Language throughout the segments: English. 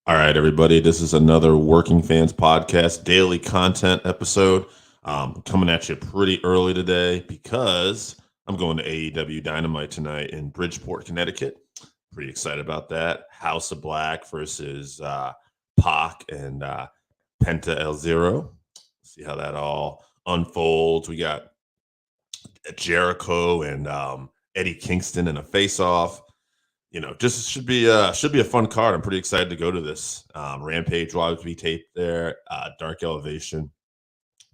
All right, everybody. This is another Working Fans Podcast daily content episode. Coming at you pretty early today because I'm going to AEW Dynamite tonight in Bridgeport, Connecticut. Pretty excited about that. House of Black versus Pac and Penta El Zero. See how that all unfolds. We got Jericho and Eddie Kingston in a face-off. Just should be a fun card. I'm pretty excited to go to this. Rampage will always be taped there. Dark Elevation.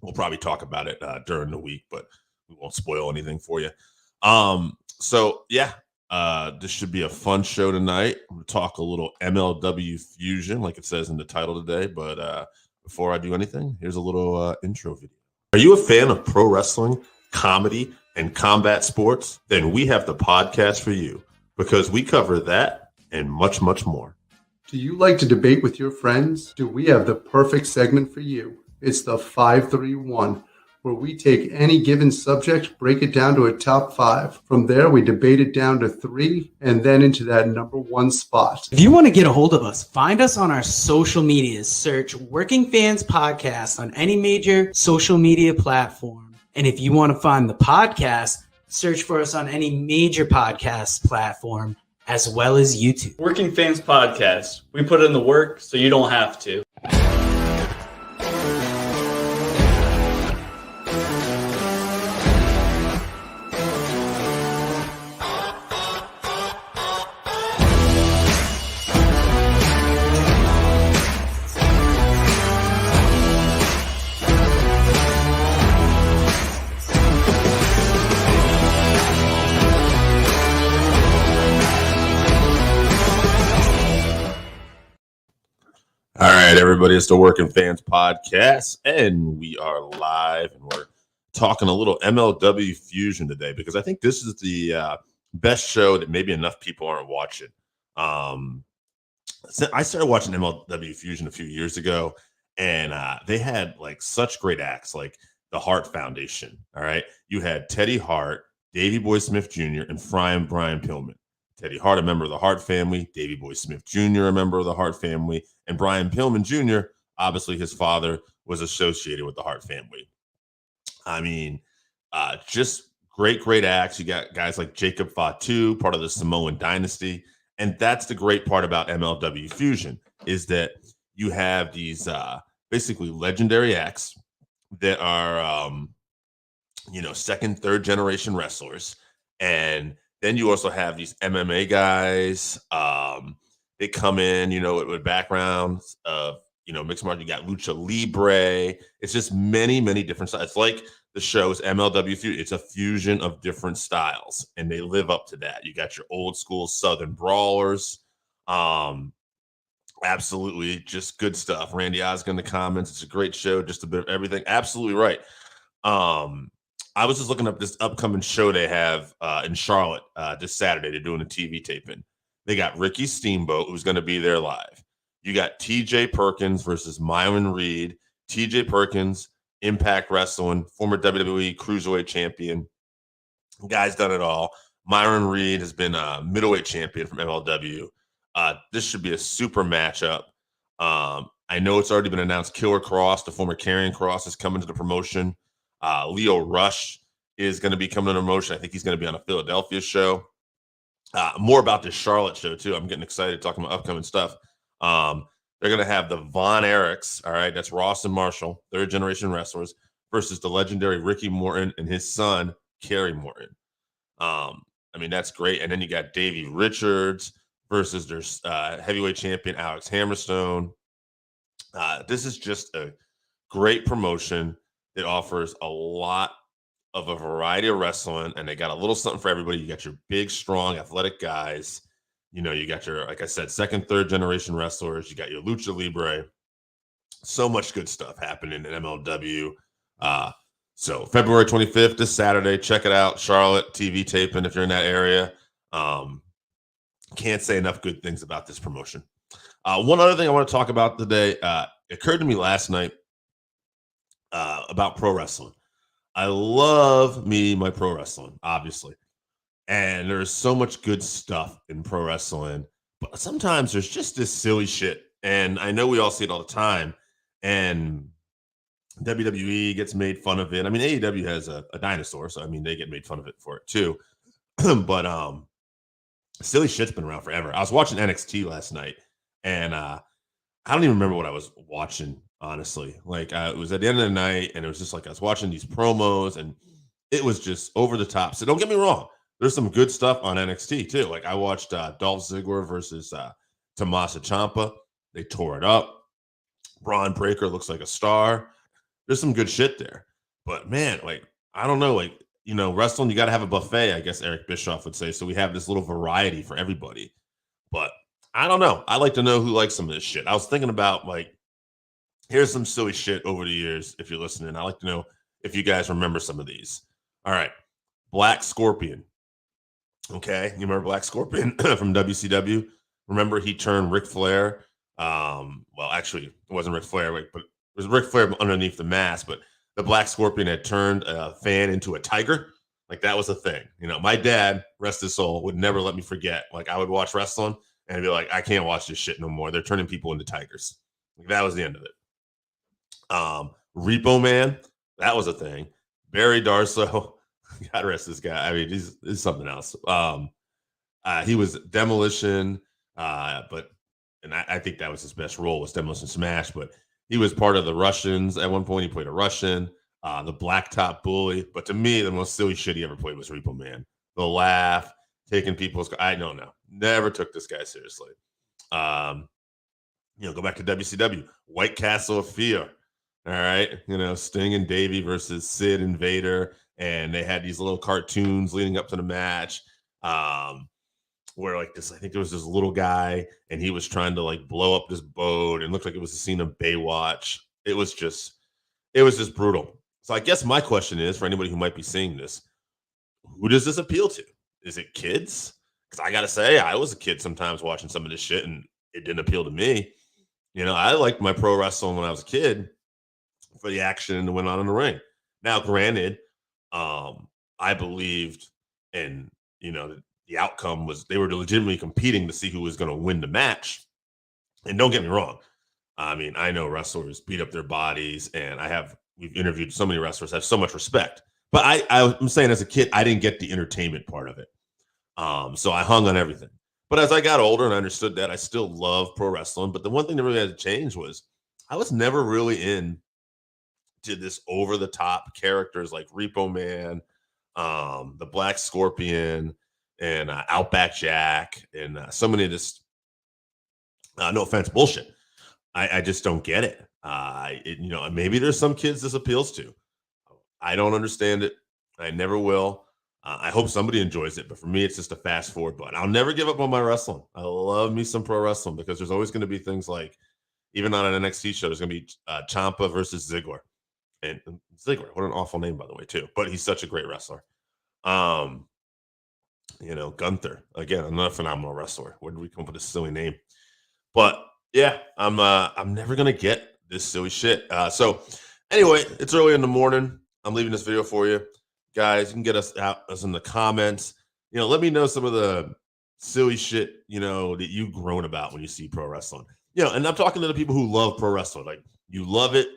We'll probably talk about it during the week, but we won't spoil anything for you. This should be a fun show tonight. I'm going to talk a little MLW fusion, like it says in the title today. But before I do anything, here's a little intro video. Are you a fan of pro wrestling, comedy, and combat sports? Then we have the podcast for you, because we cover that and much, much more. Do you like to debate with your friends? Do we have the perfect segment for you? It's the 531, where we take any given subject, break it down to a top 5. From there, we debate it down to 3, and then into that number 1 spot. If you want to get a hold of us, find us on our social medias. Search Working Fans Podcast on any major social media platform. And if you want to find the podcast, search for us on any major podcast platform, as well as YouTube. Working Fans Podcast. We put in the work so you don't have to. All right, everybody, it's the Working Fans Podcast, and we are live, and we're talking a little MLW fusion today, because I think this is the best show that maybe enough people aren't watching. I started watching MLW fusion a few years ago, and they had like such great acts, like the Hart Foundation. All right, you had Teddy Hart, Davey Boy Smith Jr., and Brian Pillman. Teddy Hart, a member of the Hart family, Davey Boy Smith Jr., a member of the Hart family, and Brian Pillman Jr., obviously his father was associated with the Hart family. I mean, just great acts. You got guys like Jacob Fatu, part of the Samoan dynasty. And that's the great part about MLW Fusion, is that you have these basically legendary acts that are, second, third generation wrestlers. And then you also have these MMA guys. They come in, with backgrounds of, mixed martial. You got Lucha Libre. It's just many different styles. It's like the show's MLW Fusion. It's a fusion of different styles, and they live up to that. You got your old school Southern brawlers. Absolutely, just good stuff. Randy Osgood in the comments. It's a great show. Just a bit of everything. Absolutely right. I was just looking up this upcoming show they have in Charlotte this Saturday. They're doing a TV taping. They got Ricky Steamboat, who's going to be there live. You got TJ Perkins versus Myron Reed. TJ Perkins, Impact Wrestling, former WWE Cruiserweight champion. Guy's done it all. Myron Reed has been a middleweight champion from MLW. This should be a super matchup. I know it's already been announced. Killer Cross, the former Karrion Kross, is coming to the promotion. Leo Rush is going to be coming to the promotion. I think he's going to be on a Philadelphia show. More about this Charlotte show, too. I'm getting excited talking about upcoming stuff. They're going to have the Von Erichs, all right, that's Ross and Marshall, third-generation wrestlers, versus the legendary Ricky Morton and his son, Kerry Morton. That's great. And then you got Davey Richards versus their heavyweight champion, Alex Hammerstone. This is just a great promotion that offers a lot of a variety of wrestling, and they got a little something for everybody. You got your big, strong, athletic guys. You got your, like I said, second, third generation wrestlers. You got your Lucha Libre. So much good stuff happening in MLW. So February 25th, this Saturday, check it out. Charlotte TV taping if you're in that area. Can't say enough good things about this promotion. One other thing I want to talk about today, occurred to me last night about pro wrestling. I love my pro wrestling, obviously. And there's so much good stuff in pro wrestling. But sometimes there's just this silly shit And I know we all see it all the time. And WWE gets made fun of it. I mean, AEW has a dinosaur, so I mean they get made fun of it for it too. But silly shit's been around forever. I was watching NXT last night, and I don't even remember what I was watching, honestly. Like it was at the end of the night, and it was just like I was watching these promos, and it was just over the top. So don't get me wrong, there's some good stuff on NXT too. Like I watched Dolph Ziggler versus Tommaso Ciampa. They tore it up. Braun Breaker looks like a star. There's some good shit there. But man, like, I don't know, like, you know, wrestling, you got to have a buffet, I guess Eric Bischoff would say. So we have this little variety for everybody. But I don't know. I like to know who likes some of this shit. I was thinking about, like, here's some silly shit over the years. If you're listening, I like to know if you guys remember some of these. All right. Black Scorpion. Okay. You remember Black Scorpion from WCW? Remember he turned Ric Flair. Well, actually, it wasn't Ric Flair, but it was Ric Flair underneath the mask. But the Black Scorpion had turned a fan into a tiger. Like that was a thing. You know, my dad, rest his soul, would never let me forget. Like I would watch wrestling and I'd be like, I can't watch this shit no more. They're turning people into tigers. Like that was the end of it. Repo Man, that was a thing. Barry Darsow, God rest this guy. I mean, he's something else. He was Demolition, and I think that was his best role was Demolition Smash, but he was part of the Russians. At one point, he played a Russian, the Blacktop Bully. But to me, the most silly shit he ever played was Repo Man. The laugh, taking people's. I don't know. Never took this guy seriously. You know, go back to WCW, White Castle of Fear. All right, you know, Sting and Davey versus Sid and Vader, and they had these little cartoons leading up to the match. Where like this, I think there was this little guy and he was trying to like blow up this boat and looked like it was a scene of Baywatch. It was just brutal. So I guess my question is for anybody who might be seeing this, who does this appeal to? Is it kids? Because I gotta say, I was a kid sometimes watching some of this shit and it didn't appeal to me. You know, I liked my pro wrestling when I was a kid for the action that went on in the ring. Now, granted, I believed in, you know, the outcome was they were legitimately competing to see who was going to win the match. And don't get me wrong. I mean, I know wrestlers beat up their bodies and we've interviewed so many wrestlers, I have so much respect. But I'm saying as a kid, I didn't get the entertainment part of it. So I hung on everything. But as I got older and I understood that, I still love pro wrestling. But the one thing that really had to change was I was never really in to this over the top characters like Repo Man, the Black Scorpion, and Outback Jack, and so many of this, no offense, bullshit. I just don't get it. You know, maybe there's some kids this appeals to. I don't understand it. I never will. I hope somebody enjoys it, but for me, it's just a fast forward button. I'll never give up on my wrestling. I love me some pro wrestling because there's always going to be things like, even on an NXT show, there's going to be Ciampa versus Ziggler. And Ziggler, what an awful name, by the way, too. But he's such a great wrestler. You know, Gunther, again, another phenomenal wrestler. Where did we come up with this silly name? But yeah, I'm never gonna get this silly shit. So anyway, it's early in the morning. I'm leaving this video for you. Guys, you can get us in the comments. You know, let me know some of the silly shit, you know, that you groan about when you see pro wrestling. You know, and I'm talking to the people who love pro wrestling. Like, you love it,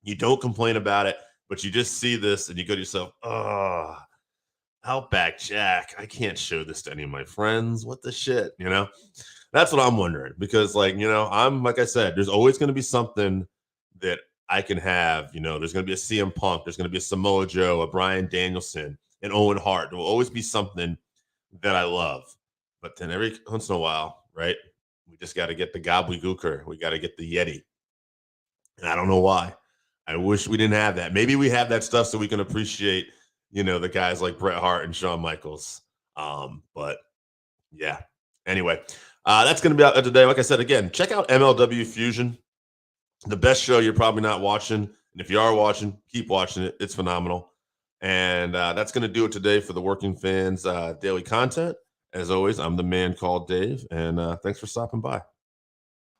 you don't complain about it, but you just see this and you go to yourself, oh, Outback Jack, I can't show this to any of my friends. What the shit, you know? That's what I'm wondering. Because, like, you know, like I said, there's always going to be something that I can have. You know, there's going to be a CM Punk, there's going to be a Samoa Joe, a Bryan Danielson, an Owen Hart. There will always be something that I love. But then every once in a while, right, we just got to get the gobbledygooker. We got to get the Yeti. And I don't know why. I wish we didn't have that. Maybe we have that stuff so we can appreciate, you know, the guys like Bret Hart and Shawn Michaels. But yeah, anyway, that's going to be out today. Like I said, again, check out MLW Fusion, the best show you're probably not watching. And if you are watching, keep watching it. It's phenomenal. And that's going to do it today for the Working Fans Daily Content. As always, I'm the man called Dave, and thanks for stopping by.